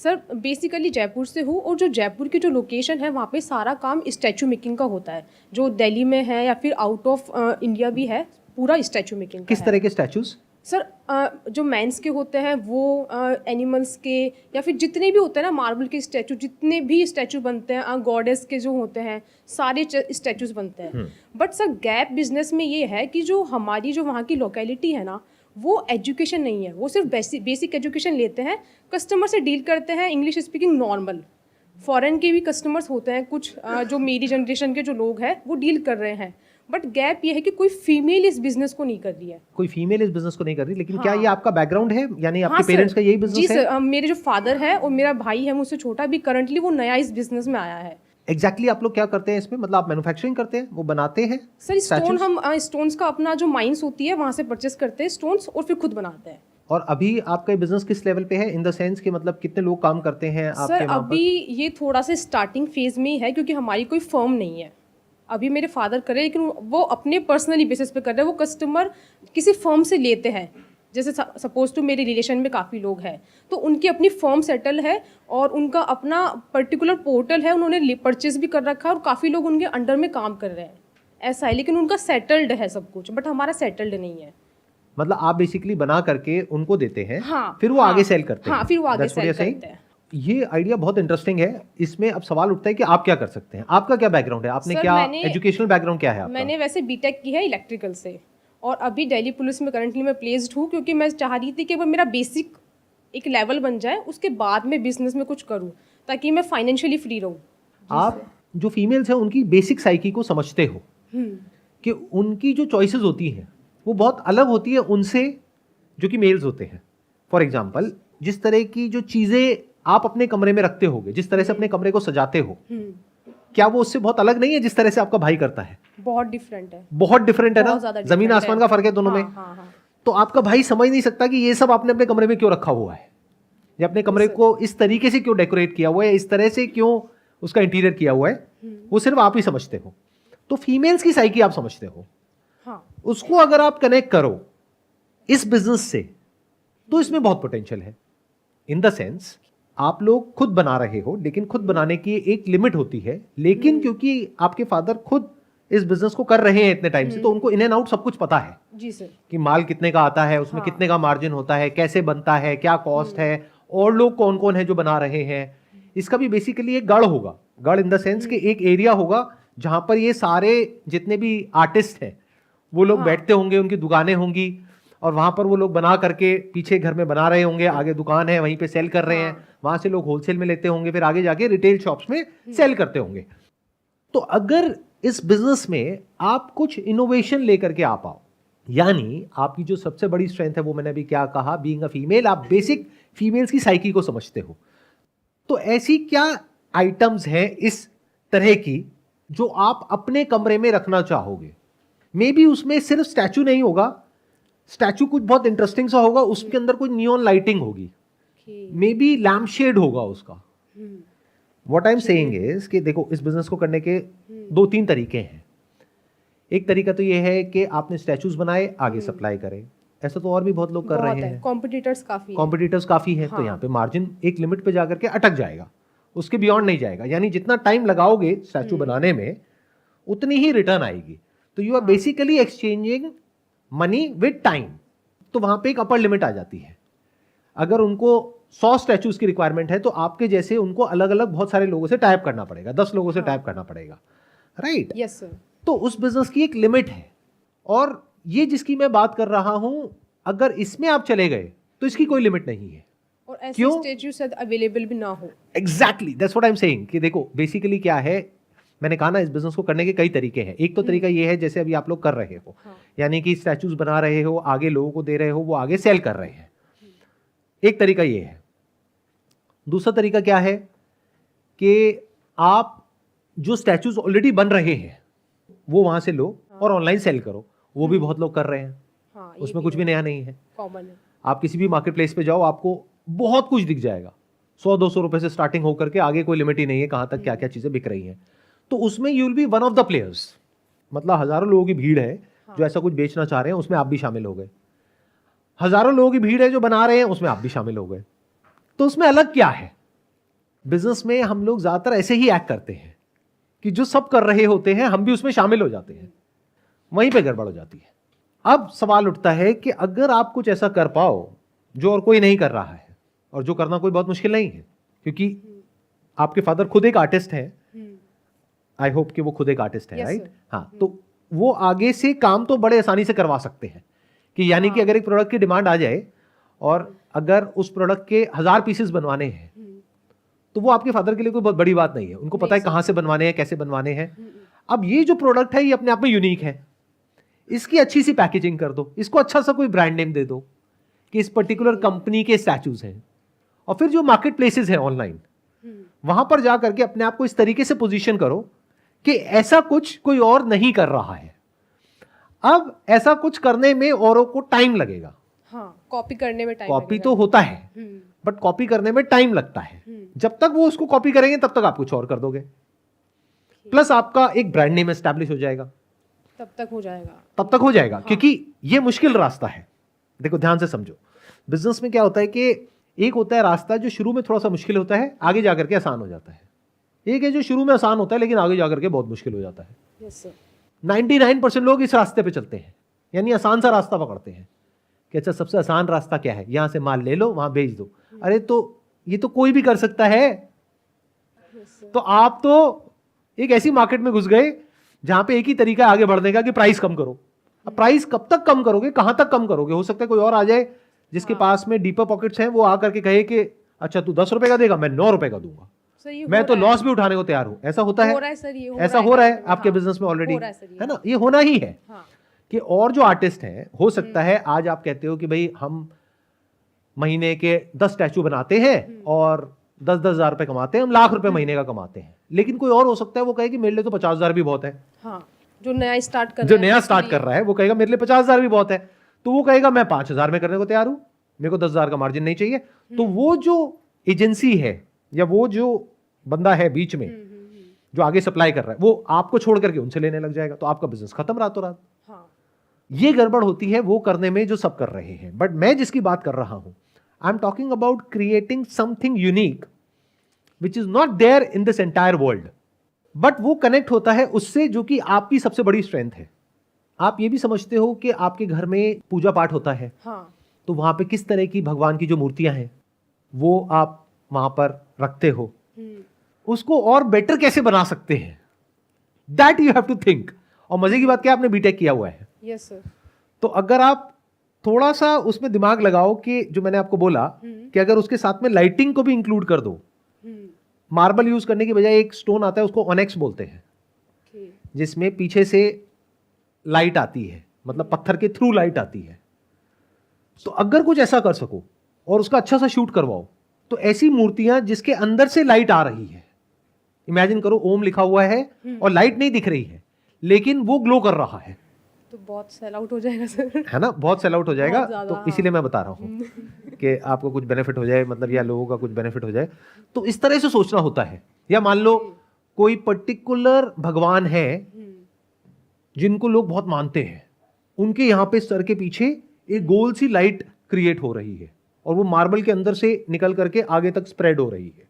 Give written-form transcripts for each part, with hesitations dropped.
Sir basically Jaipur से हूँ, और जो जयपुर की जो लोकेशन है वहाँ पे सारा काम स्टैचू मेकिंग का होता है। जो दिल्ली में है या फिर आउट ऑफ इंडिया भी है, पूरा स्टैचू मेकिंग का किस है। तरह के स्टैचूज? सर जो मेंस के होते हैं वो, एनिमल्स के, या फिर जितने भी होते हैं ना मार्बल के स्टैचू, जितने भी स्टैचू बनते हैं, गॉडेस के जो होते हैं, सारे स्टैचूज बनते हैं। बट सर गैप बिजनेस में ये है कि जो हमारी जो वहाँ की लोकेलिटी है ना, वो एजुकेशन नहीं है। वो सिर्फ बेसिक एजुकेशन लेते हैं, कस्टमर से डील करते हैं इंग्लिश स्पीकिंग नॉर्मल। फॉरेन के भी कस्टमर्स होते हैं कुछ, जो मेरी जनरेशन के जो लोग हैं वो डील कर रहे हैं। बट गैप ये है कि कोई फीमेल इस बिजनेस को नहीं कर रही है। कोई फीमेल इस बिजनेस को नहीं कर रही, लेकिन हाँ। क्या ये आपका बैकग्राउंड है, यानी आपके हाँ पेरेंट्स सर, का यही जी बिजनेस है? सर, मेरे जो फादर है और मेरा भाई है मुझसे छोटा भी, करंटली वो नया इस बिजनेस में आया है। एग्जैक्टली आप लोग क्या करते हैं इसमें? मतलब आप मैन्युफैक्चरिंग करते हैं, वो बनाते हैं सर स्टोन, statues? हम स्टोन्स का अपना जो माइंस होती है वहाँ से परचेस करते हैं स्टोन्स, और फिर खुद बनाते हैं। और अभी आपका बिजनेस किस लेवल पे है, इन द सेंस कि मतलब कितने लोग काम करते हैं आपके सर वहाँ पर? अभी ये थोड़ा सा स्टार्टिंग फेज में ही है, क्योंकि हमारी कोई फर्म नहीं है। अभी मेरे फादर कर रहे हैं, लेकिन वो अपने पर्सनली बेसिस पे कर रहे हैं। वो कस्टमर किसी फर्म से लेते हैं, जैसे सपोज टू मेरे रिलेशन में काफ़ी लोग हैं, तो उनकी अपनी फर्म सेटल है और उनका अपना पर्टिकुलर पोर्टल है, उन्होंने परचेज भी कर रखा है, और काफ़ी लोग उनके अंडर में काम कर रहे हैं। ऐसा है, लेकिन उनका सेटल्ड है सब कुछ, बट हमारा सेटल्ड नहीं है। मतलब आप बेसिकली बना करके उनको देते हैं, हाँ, फिर वो हाँ, आगे सेल करते हैं। हाँ, फिर वो आगे That's what cell you're saying? करते हैं। ये आइडिया बहुत इंटरेस्टिंग है। इसमें अब सवाल उठता है कि आप क्या कर सकते हैं, आपका क्या बैकग्राउंड है, आपने सर, क्या मैंने- एजुकेशनल बैकग्राउंड क्या है आपका? मैंने वैसे बीटेक की है इलेक्ट्रिकल से, और अभी दिल्ली पुलिस में करंटली मैं प्लेस्ड हूँ, क्योंकि मैं चाह रही थी कि वो मेरा बेसिक एक लेवल बन जाए, उसके बाद मैं बिजनेस में कुछ करूँ, ताकि मैं फाइनेंशियली फ्री रहूँ। आप जो फीमेल्स हैं उनकी बेसिक साइकी को समझते हो कि उनकी जो चॉइसेस होती हैं वो बहुत अलग होती है उनसे जो कि मेल्स होते हैं। फॉर एग्जाम्पल, जिस तरह की जो चीज़ें आप अपने कमरे में रखते होगे, जिस तरह से अपने कमरे को सजाते हो, क्या वो उससे बहुत अलग नहीं है जिस तरह से आपका भाई करता है? बहुत डिफरेंट है। बहुत डिफरेंट है बहुत ना, ज़्यादा जमीन different आसमान है। का फर्क है दोनों में। हाँ, हाँ। तो आपका भाई समझ नहीं सकता कि ये सब आपने अपने कमरे में क्यों रखा हुआ है, या अपने कमरे को इस तरीके से क्यों डेकोरेट किया हुआ है, इस तरह से क्यों उसका इंटीरियर किया हुआ है, वो सिर्फ आप ही समझते हो। तो फीमेल्स की साइकी आप समझते हो। हाँ। उसको अगर आप कनेक्ट करो इस बिजनेस से, तो इसमें बहुत पोटेंशियल है। इन द सेंस आप लोग खुद बना रहे हो, लेकिन खुद बनाने की एक लिमिट होती है। लेकिन क्योंकि आपके फादर खुद इस बिजनेस को कर रहे हैं इतने टाइम से, तो उनको इन एंड आउट सब कुछ पता है जी सर। कि माल कितने का आता है, उसमें कितने का मार्जिन होता है, कैसे बनता है, क्या कॉस्ट है, और लोग कौन कौन है जो बना रहे हैं। इसका भी बेसिकली एक गढ़ होगा। गढ़ इन द सेंस कि एक एरिया होगा जहां पर ये सारे जितने भी आर्टिस्ट हैं वो लोग बैठते होंगे, उनकी दुकानें होंगी, और वहां पर वो लोग बना करके पीछे घर में बना रहे होंगे, आगे दुकान है वहीं पे सेल कर रहे हैं, वहां से लोग होलसेल में लेते होंगे, फिर आगे जाके रिटेल शॉप्स में सेल करते होंगे। तो अगर इस बिजनेस में आप कुछ इनोवेशन लेकर के आ पाओ, यानी आपकी जो सबसे बड़ी स्ट्रेंथ है वो मैंने अभी क्या कहा, बीइंग अ फीमेल, आप बेसिक फीमेल्स की साइकी को समझते हो। तो ऐसी क्या आइटम्स हैं इस तरह की जो आप अपने कमरे में रखना चाहोगे? मे बी उसमें सिर्फ स्टैचू नहीं होगा, स्टैचू कुछ बहुत इंटरेस्टिंग सा होगा, उसके अंदर कुछ नियॉन लाइटिंग होगी, मे बी लैम्प शेड होगा उसका। What I am saying is कि देखो, इस बिजनेस को करने के 2-3 तरीके हैं। एक तरीका तो ये है कि आपने स्टैचूज बनाए, आगे सप्लाई करें। ऐसा तो और भी बहुत लोग कर रहे हैं। कॉम्पिटिटर्स काफी है। तो यहाँ पे मार्जिन एक लिमिट पे जाकर के अटक जाएगा, उसके बियॉन्ड नहीं जाएगा। यानी जितना टाइम लगाओगे स्टैचू बनाने में, उतनी ही रिटर्न आएगी। तो you are basically exchanging money with time. तो वहां पे एक अपर लिमिट आ जाती है। अगर उनको 100 स्टैचूज की रिक्वायरमेंट है, तो आपके जैसे उनको अलग अलग बहुत सारे लोगों से टाइप करना पड़ेगा, 10 लोगों से टाइप करना पड़ेगा, राइट? Yes sir. तो उस बिजनेस की एक लिमिट है, और ये जिसकी मैं बात कर रहा हूं, अगर इसमें आप चले गए तो इसकी कोई लिमिट नहीं है। और ऐसे स्टैचू शायद अवेलेबल भी ना हो। Exactly, that's what I am saying कि देखो बेसिकली क्या है, मैंने कहा ना, इस बिजनेस को करने के कई तरीके हैं। एक तो तरीका ये है जैसे अभी आप लोग कर रहे हो, यानी कि स्टैचूज बना रहे हो, आगे लोगों को दे रहे हो, वो आगे सेल कर रहे हैं। एक तरीका ये है। दूसरा तरीका क्या है कि आप जो स्टैचूज ऑलरेडी बन रहे हैं वो वहां से लो और ऑनलाइन सेल करो। वो भी बहुत लोग कर रहे हैं, उसमें कुछ भी नया नहीं है, कॉमन है। आप किसी भी मार्केट प्लेस पे जाओ, आपको बहुत कुछ दिख जाएगा। 100-200 रुपए से स्टार्टिंग होकर के आगे कोई लिमिट ही नहीं है कहां तक क्या क्या चीजें बिक रही हैं। तो उसमें you will be one of the players. मतलब हजारों लोगों की भीड़ है जो ऐसा कुछ बेचना चाह रहे हैं, उसमें आप भी शामिल हो गए। हजारों लोगों की भीड़ है जो बना रहे हैं, उसमें आप भी शामिल हो गए। तो उसमें अलग क्या है? बिजनेस में हम लोग ज्यादातर ऐसे ही एक्ट करते हैं कि जो सब कर रहे होते हैं हम भी उसमें शामिल हो जाते हैं, वहीं पे गड़बड़ हो जाती है। अब सवाल उठता है कि अगर आप कुछ ऐसा कर पाओ जो और कोई नहीं कर रहा है, और जो करना कोई बहुत मुश्किल नहीं है, क्योंकि आपके फादर खुद एक आर्टिस्ट है, आई होप कि वो खुद एक आर्टिस्ट है, Yes, राइट? sir. हाँ, तो वो आगे से काम तो बड़े आसानी से करवा सकते हैं कि यानी कि अगर एक प्रोडक्ट की डिमांड आ जाए और अगर उस प्रोडक्ट के 1000 पीसेस बनवाने हैं तो वो आपके फादर के लिए कोई बहुत बड़ी बात नहीं है, उनको पता है कहाँ से बनवाने हैं, कैसे बनवाने हैं। अब ये जो प्रोडक्ट है ये अपने आप में यूनिक है, इसकी अच्छी सी पैकेजिंग कर दो, इसको अच्छा सा कोई ब्रांड नेम दे दो कि इस पर्टिकुलर कंपनी के स्टैचूज हैं, और फिर जो मार्केट प्लेसेस हैं ऑनलाइन वहां पर जा करके अपने आप को इस तरीके से पोजीशन करो कि ऐसा कुछ कोई और नहीं कर रहा है। अब ऐसा कुछ करने में औरों को टाइम लगेगा, हाँ, कॉपी करने में टाइम कॉपी तो होता है बट कॉपी करने में टाइम लगता है। जब तक वो उसको कॉपी करेंगे तब तक आप कुछ और कर दोगे, प्लस आपका एक ब्रांड नेम एस्टैब्लिश हो जाएगा, तब तक हो जाएगा। हाँ। क्योंकि ये मुश्किल रास्ता है। देखो ध्यान से समझो, बिजनेस में क्या होता है कि एक होता है रास्ता जो शुरू में थोड़ा सा मुश्किल होता है, आगे जाकर के आसान हो जाता है। एक है जो शुरू में आसान होता है लेकिन आगे जाकर के बहुत मुश्किल हो जाता है। Yes sir. 99% लोग इस रास्ते पे चलते हैं, यानी आसान सा रास्ता पकड़ते हैं कि अच्छा सबसे आसान रास्ता क्या है, यहां से माल ले लो वहां बेच दो। अरे तो ये तो कोई भी कर सकता है। तो आप तो एक ऐसी मार्केट में घुस गए जहां पे एक ही तरीका है आगे बढ़ने का कि प्राइस कम करो। अब प्राइस कब तक कम करोगे, कहां तक कम करोगे? हो सकता है कोई और आ जाए जिसके पास में डीपर पॉकेट्स हैं, वो आकर के कहे कि अच्छा तू 10 रुपए का देगा, मैं 9 रुपए का दूंगा, मैं तो लॉस भी उठाने को तैयार हूं। ऐसा होता है, ऐसा हो रहा है आपके बिजनेस में ऑलरेडी, है ना? ये होना ही है कि और जो आर्टिस्ट हैं, हो सकता है आज आप कहते हो कि भाई हम महीने के 10 स्टैचू बनाते हैं और 10-10 हजार रुपए कमाते हैं, हम लाख रुपए महीने का कमाते हैं। लेकिन कोई और हो सकता है वो कहे कि मेरे लिए तो 50,000 भी बहुत है। हाँ, जो नया स्टार्ट कर रहा है वो कहेगा मेरे लिए 50,000 भी बहुत है। तो वो कहेगा मैं 5,000 में करने को तैयार हूं, मेरे को 10,000 का मार्जिन नहीं चाहिए। तो वो जो एजेंसी है या वो जो बंदा है बीच में जो आगे सप्लाई कर रहा है, वो आपको छोड़ करके उनसे लेने लग जाएगा, तो आपका बिजनेस खत्म रातों रात। ये गड़बड़ होती है वो करने में जो सब कर रहे हैं। बट मैं जिसकी बात कर रहा हूं, I am talking about creating something unique which is not there in this entire world, but वो कनेक्ट होता है उससे जो कि आपकी सबसे बड़ी स्ट्रेंथ है। आप ये भी समझते हो कि आपके घर में पूजा पाठ होता है, तो वहां पे किस तरह की भगवान की जो मूर्तियां हैं वो आप वहां पर रखते हो, उसको और बेटर कैसे बना सकते हैं, that you have to think. और मजे की बात क्या, आपने बीटेक किया हुआ है। Yes sir. तो अगर आप थोड़ा सा उसमें दिमाग लगाओ कि जो मैंने आपको बोला कि अगर उसके साथ में लाइटिंग को भी इंक्लूड कर दो, मार्बल यूज करने की बजाय एक स्टोन आता है उसको ऑनेक्स बोलते हैं, जिसमें पीछे से लाइट आती है, मतलब पत्थर के थ्रू लाइट आती है। तो अगर कुछ ऐसा कर सको और उसका अच्छा सा शूट करवाओ, तो ऐसी मूर्तियां जिसके अंदर से लाइट आ रही है, इमेजिन करो ओम लिखा हुआ है और लाइट नहीं दिख रही है लेकिन वो ग्लो कर रहा है, तो बहुत सेल आउट हो जाएगा सर, है ना? बहुत सेल आउट हो जाएगा। तो इसीलिए मैं बता रहा हूं कि आपको कुछ बेनिफिट हो जाए, मतलब या लोगों का कुछ बेनिफिट हो जाए, तो इस तरह से सोचना होता है। या मान लो कोई पर्टिकुलर भगवान है जिनको लोग बहुत मानते हैं, उनके यहां पे सर के पीछे एक गोल सी लाइट क्रिएट हो रही है और वो मार्बल के अंदर से निकल करके आगे तक स्प्रेड हो रही है,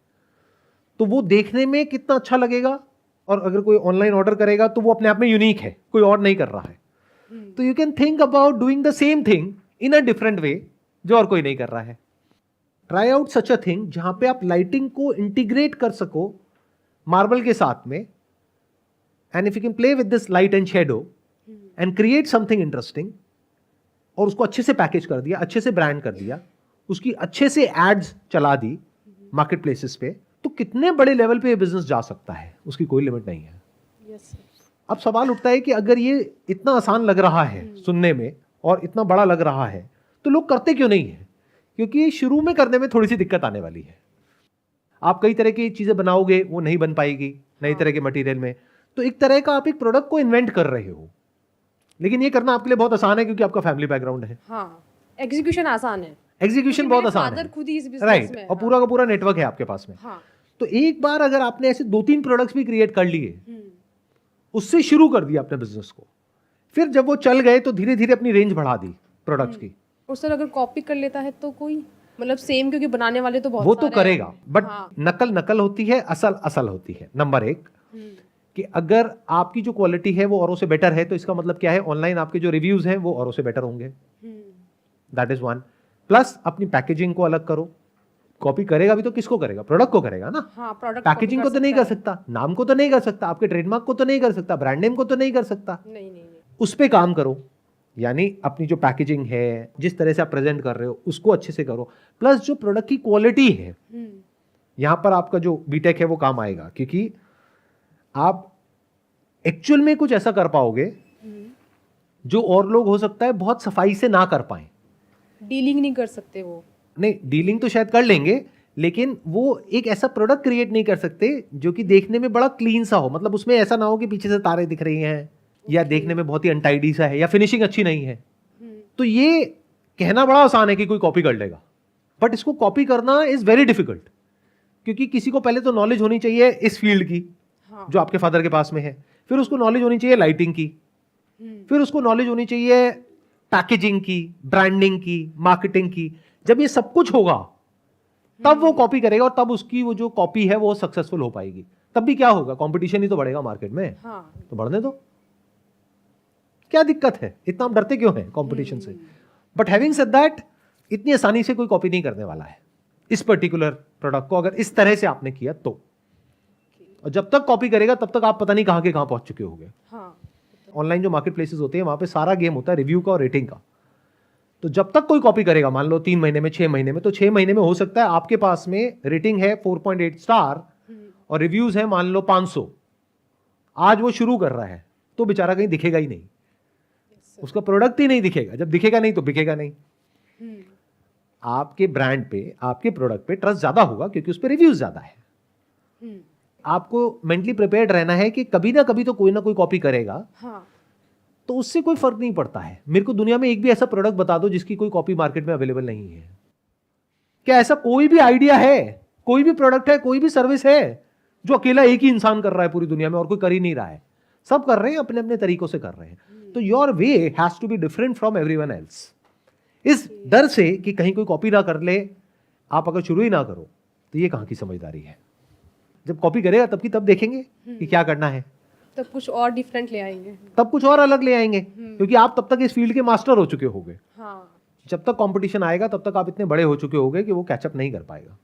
तो वो देखने में कितना अच्छा लगेगा। और अगर कोई ऑनलाइन ऑर्डर करेगा तो वो अपने आप में यूनिक है, कोई और नहीं कर रहा है। तो you can think about doing the same thing in a different way जो और कोई नहीं कर रहा है। Try out such a thing जहां पे आप लाइटिंग को इंटीग्रेट कर सको मार्बल के साथ में, and if you can play with this light and shadow and create something interesting, और उसको अच्छे से पैकेज कर दिया, अच्छे से ब्रांड कर दिया, उसकी अच्छे से एड्स चला दी मार्केट प्लेसेस पे, तो कितने बड़े लेवल पे ये बिजनेस जा सकता है, उसकी कोई लिमिट नहीं है। yes, अब सवाल उठता है कि अगर ये इतना आसान लग रहा है सुनने में और इतना बड़ा लग रहा है, तो लोग करते क्यों नहीं है? क्योंकि शुरू में करने में थोड़ी सी दिक्कत आने वाली है। आप कई तरह की चीजें बनाओगे, वो नहीं बन पाएगी नई तरह के मटेरियल में। तो एक तरह का आप एक प्रोडक्ट को इन्वेंट कर रहे हो, लेकिन ये करना आपके लिए बहुत आसान है क्योंकि आपका फैमिली बैकग्राउंड है। हाँ, एग्जीक्यूशन आसान है, एग्जीक्यूशन बहुत आसान है, खुद ही इस बिजनेस राइट, में, और पूरा का पूरा नेटवर्क है आपके पास में। तो एक बार अगर आपने ऐसे 2-3 प्रोडक्ट्स भी क्रिएट कर लिए, उससे शुरू कर दिया अपने बिजनेस को, फिर जब वो चल गए तो धीरे धीरे अपनी रेंज बढ़ा दी प्रोडक्ट्स की। और सर अगर कॉपी कर लेता है तो कोई मतलब सेम, क्योंकि बनाने वाले तो बहुत वो तो सारे करेगा, हैं। बट हाँ। नकल नकल होती है, असल असल होती है। नंबर एक हम्म, कि अगर आपकी जो क्वालिटी है वो औरों से बेटर है, तो इसका मतलब क्या है, ऑनलाइन आपके जो रिव्यूज हैं वो औरों से बेटर होंगे। That is one. प्लस अपनी पैकेजिंग को अलग करो। कॉपी करेगा भी तो किसको करेगा, प्रोडक्ट को करेगा ना। हाँ, प्रोडक्ट पैकेजिंग को तो नहीं कर सकता, नाम को तो नहीं कर सकता, आपके ट्रेडमार्क को तो नहीं कर सकता, ब्रांड नेम को तो नहीं कर सकता। नहीं नहीं नहीं। उस पे काम करो, यानी अपनी जो पैकेजिंग है, जिस तरह से आप प्रेजेंट कर रहे हो उसको अच्छे से करो। प्लस जो प्रोडक्ट की क्वालिटी है, यहां पर आपका जो बीटेक है वो काम आएगा, क्योंकि आप एक्चुअल में कुछ ऐसा कर पाओगे जो और लोग हो सकता है बहुत सफाई से ना कर पाए। डीलिंग नहीं कर सकते वो। नहीं, डीलिंग तो शायद कर लेंगे, लेकिन वो एक ऐसा प्रोडक्ट क्रिएट नहीं कर सकते जो कि देखने में बड़ा क्लीन सा हो। मतलब उसमें ऐसा ना हो कि पीछे से तारे दिख रही हैं, या देखने में बहुत ही अनटाइडी सा है, या फिनिशिंग अच्छी नहीं है। तो ये कहना बड़ा आसान है कि कोई कॉपी कर लेगा, बट इसको कॉपी करना इज वेरी डिफिकल्ट, क्योंकि किसी को पहले तो नॉलेज होनी चाहिए इस फील्ड की, हाँ। जो आपके फादर के पास में है। फिर उसको नॉलेज होनी चाहिए लाइटिंग की, फिर उसको नॉलेज होनी चाहिए पैकेजिंग की, ब्रांडिंग की, मार्केटिंग की। जब ये सब कुछ होगा तब वो कॉपी करेगा, और तब उसकी वो जो कॉपी है वो सक्सेसफुल हो पाएगी। तब भी क्या होगा, कंपटीशन ही तो बढ़ेगा मार्केट में। हाँ। तो बढ़ने दो, क्या दिक्कत है, इतना हम डरते क्यों हैं कंपटीशन से। बट हैविंग सेड दैट, इतनी आसानी से कोई कॉपी नहीं करने वाला है इस पर्टिकुलर प्रोडक्ट को, अगर इस तरह से आपने किया तो। और जब तक कॉपी करेगा तब तक आप पता नहीं कहां के कहां पहुंच चुके होंगे। हाँ। ऑनलाइन जो मार्केट प्लेसेस होते हैं वहां पे सारा गेम होता है रिव्यू का और रेटिंग का। तो जब तक कोई कॉपी करेगा, मान लो 3 महीने में, 6 महीने में, तो 6 महीने में हो सकता है आपके पास में रेटिंग है 4.8 स्टार और रिव्यूज है मान लो 500। आज वो शुरू कर रहा है तो बेचारा कहीं दिखेगा ही नहीं, उसका प्रोडक्ट ही नहीं दिखेगा। जब दिखेगा नहीं तो बिकेगा नहीं। आपके ब्रांड पे, आपके प्रोडक्ट पे ट्रस्ट ज्यादा होगा क्योंकि उस पर रिव्यूज ज्यादा है। आपको मेंटली प्रिपेयर्ड रहना है कि कभी ना कभी तो कोई ना कोई कॉपी करेगा। हाँ। तो उससे कोई फर्क नहीं पड़ता है। मेरे को दुनिया में एक भी ऐसा प्रोडक्ट बता दो जिसकी कोई कॉपी मार्केट में अवेलेबल नहीं है। क्या ऐसा कोई भी आइडिया है, कोई भी प्रोडक्ट है, कोई भी सर्विस है जो अकेला एक ही इंसान कर रहा है पूरी दुनिया में और कोई कर ही नहीं रहा है? सब कर रहे हैं, अपने अपने तरीकों से कर रहे हैं। तो your way has to be different from everyone else. इस डर से कि कहीं कोई कॉपी ना कर ले, आप अगर शुरू ही ना करो, तो ये कहां की समझदारी है। जब कॉपी करेगा तब की तब देखेंगे कि क्या करना है, तब कुछ और डिफरेंट ले आएंगे। तब कुछ और अलग ले आएंगे, क्योंकि आप तब तक इस फील्ड के मास्टर हो चुके होंगे। हाँ। जब तक कंपटीशन आएगा तब तक आप इतने बड़े हो चुके होंगे कि वो कैचअप नहीं कर पाएगा।